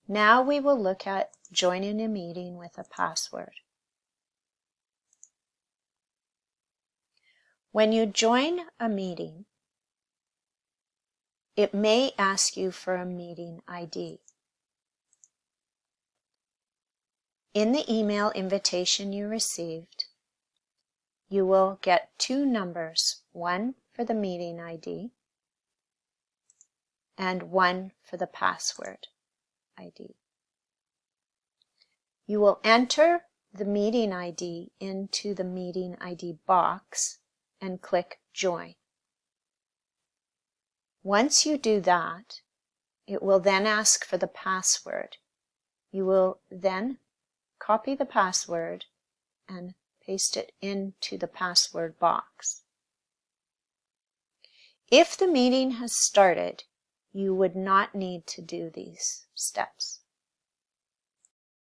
Now we will look at joining a meeting with a password. When you join a meeting, it may ask you for a meeting ID. In the email invitation you received, you will get two numbers, one for the meeting ID and one for the password ID. You will enter the meeting ID into the meeting ID box and click Join. Once you do that, it will then ask for the password. You will then copy the password and paste it into the password box. If the meeting has started, you would not need to do these steps.